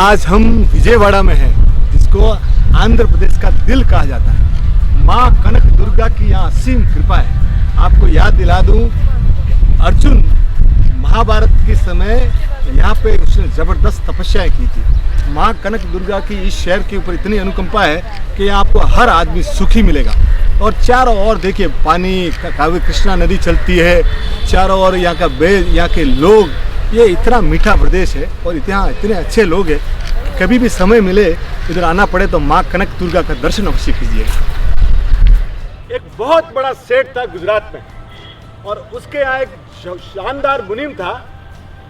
आज हम विजयवाड़ा में हैं, जिसको आंध्र प्रदेश का दिल कहा जाता है। माँ कनक दुर्गा की यहाँ असीम कृपा है। आपको याद दिला दूं, अर्जुन महाभारत के समय यहाँ पे उसने जबरदस्त तपस्याएं की थी। माँ कनक दुर्गा की इस शहर के ऊपर इतनी अनुकंपा है कि यहाँ आपको हर आदमी सुखी मिलेगा। और चारों ओर देखिए पानी, कावेरी कृष्णा नदी चलती है, चारों ओर यहाँ का बेल, यहाँ के लोग, ये इतना मीठा प्रदेश है और यहाँ इतने अच्छे लोग हैं। कभी भी समय मिले इधर आना पड़े तो माँ कनक दुर्गा का दर्शन अवश्य कीजिएगा। एक बहुत बड़ा सेठ था गुजरात में और उसके यहाँ एक शानदार मुनीम था।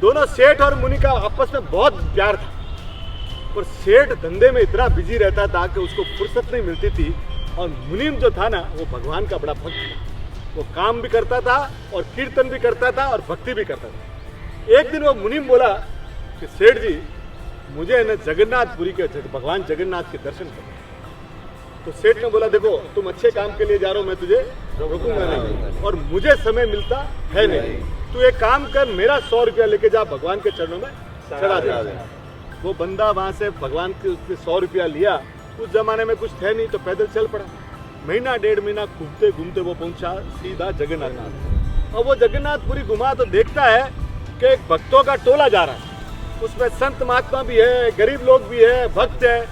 दोनों सेठ और मुनि का आपस में बहुत प्यार था, पर सेठ धंधे में इतना बिजी रहता था कि उसको फुर्सत नहीं मिलती थी। और मुनीम जो था ना, वो भगवान का बड़ा भक्त था। वो काम भी करता था और कीर्तन भी करता था और भक्ति भी करता था। एक दिन वो मुनीम बोला कि सेठ जी, मुझे न जगन्नाथपुरी के भगवान जगन्नाथ के दर्शन करने। तो सेठ ने बोला, देखो तुम अच्छे काम के लिए जा रहे हो, मैं तुझे रोकूंगा नहीं और मुझे समय मिलता है नहीं। तू एक काम कर, मेरा 100 रुपया लेके जा, भगवान के चरणों में चढ़ा दे। वो बंदा वहां से भगवान के उसने 100 रुपया लिया। उस जमाने में कुछ थे नहीं तो पैदल चल पड़ा। महीना 1.5 महीना घूमते घूमते वो पहुंचा सीधा जगन्नाथ। और वो जगन्नाथपुरी घुमा तो देखता है कि एक भक्तों का टोला जा रहा है। उसमें संत महात्मा भी है, गरीब लोग भी है, भक्त है,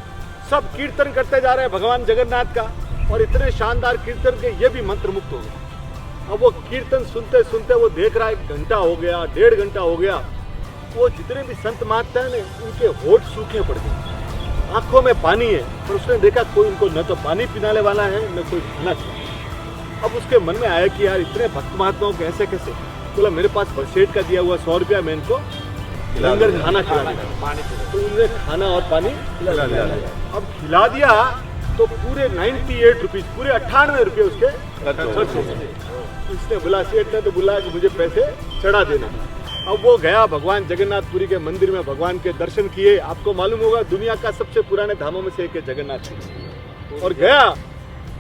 सब कीर्तन करते जा रहे हैं भगवान जगन्नाथ का। और इतने शानदार कीर्तन के ये भी मंत्रमुग्ध हो गए। अब वो कीर्तन सुनते सुनते वो देख रहा है 1 घंटा हो गया, 1.5 घंटा हो गया। वो जितने भी संत महात्मा है उनके होठ सूखे पड़ गए, आंखों में पानी है। पर उसने देखा कोई उनको न तो पानी पिलाने वाला है न कोई खाना खिलाने। अब उसके मन में आया कि यार इतने भक्त महात्माओं को ऐसे कैसे। बोला मेरे पास सेठ का दिया हुआ 100 रुपया, मैं इनको लंगर खाना खिला दिया। तो उन्होंने खाना और पानी खिला दिया। अब खिला दिया तो पूरे 98 रुपीज, पूरे 98 रुपये उसके खर्च हो गए। इसने बोला, सेठ ने तो बोला कि मुझे पैसे चढ़ा देना। अब वो गया भगवान जगन्नाथपुरी के मंदिर में, भगवान के दर्शन किए। आपको मालूम होगा दुनिया का सबसे पुराने धामों में से एक है जगन्नाथपुरी। और गया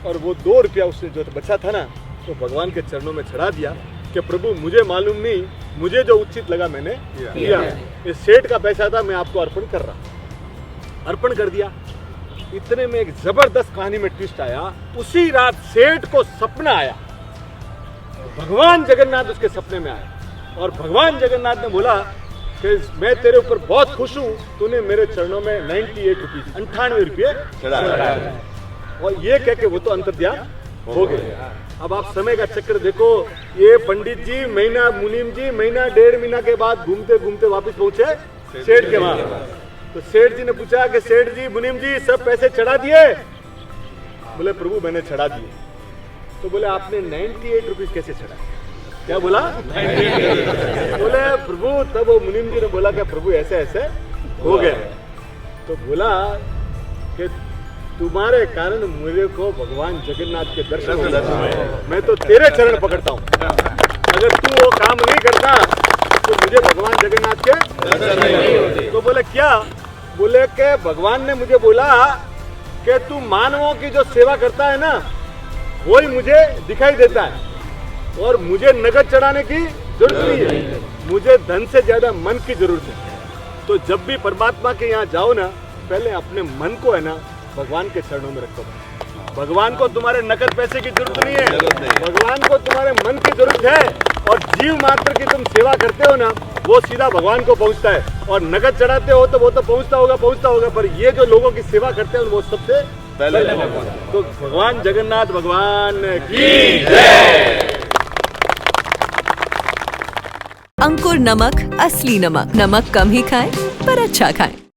और वो 2 रुपया उसने जो बचा था ना, तो भगवान के चरणों में चढ़ा दिया कि प्रभु मुझे मालूम नहीं, मुझे जो उचित लगा मैंने किया। ये सेठ का पैसा था, मैं आपको अर्पण कर रहा। अर्पण कर दिया। इतने में एक जबरदस्त कहानी में ट्विस्ट आया। उसी रात सेठ को सपना आया, भगवान जगन्नाथ उसके सपने में आया और भगवान जगन्नाथ ने बोला कि मैं तेरे ऊपर बहुत खुश हूँ, तूने मेरे चरणों में 98 रुपीज, 98 रुपये चढ़ाया। और ये कह के वो तो अंतर्ध्यान हो गए। अब आप समय का चक्र देखो, ये पंडित जी महीना, मुनीम जी महीना 1.5 महीना के बाद घूमते घूमते वापस पहुंचे सेठ के वहां। तो सेठ जी ने पूछा कि सेठ जी, मुनीम जी सब पैसे चढ़ा दिए? बोले प्रभु मैंने चढ़ा दिए। तो बोले आपने 98 रुपीज कैसे चढ़ा? क्या बोला? बोले प्रभु, तब वो मुनीम जी ने बोला कि प्रभु ऐसे ऐसे हो गए। तो बोला कि तुम्हारे कारण मेरे को भगवान जगन्नाथ के दर्शन हुए, मैं तो तेरे चरण पकड़ता हूँ। अगर तू वो काम नहीं करता तो मुझे भगवान जगन्नाथ के दर्शन नहीं होते। तो बोले क्या? बोले कि भगवान ने मुझे बोला कि तू मानवों की जो सेवा करता है ना, वही मुझे दिखाई देता है और मुझे नगद चढ़ाने की जरूरत नहीं है, मुझे धन से ज्यादा मन की जरूरत है। तो जब भी परमात्मा के यहाँ जाओ ना, पहले अपने मन को है ना भगवान के चरणों में रखो। भगवान को तुम्हारे नकद पैसे की जरूरत नहीं है, भगवान को तुम्हारे मन की जरूरत है। और जीव मात्र की तुम सेवा करते हो ना, वो सीधा भगवान को पहुंचता है। और नकद चढ़ाते हो तो वो तो पहुंचता होगा, पर ये जो लोगों की सेवा करते हैं वो सबसे पहले। तो भगवान जगन्नाथ भगवान की जय। अंकुर नमक, असली नमक। नमक कम ही खाएं पर अच्छा खाएं।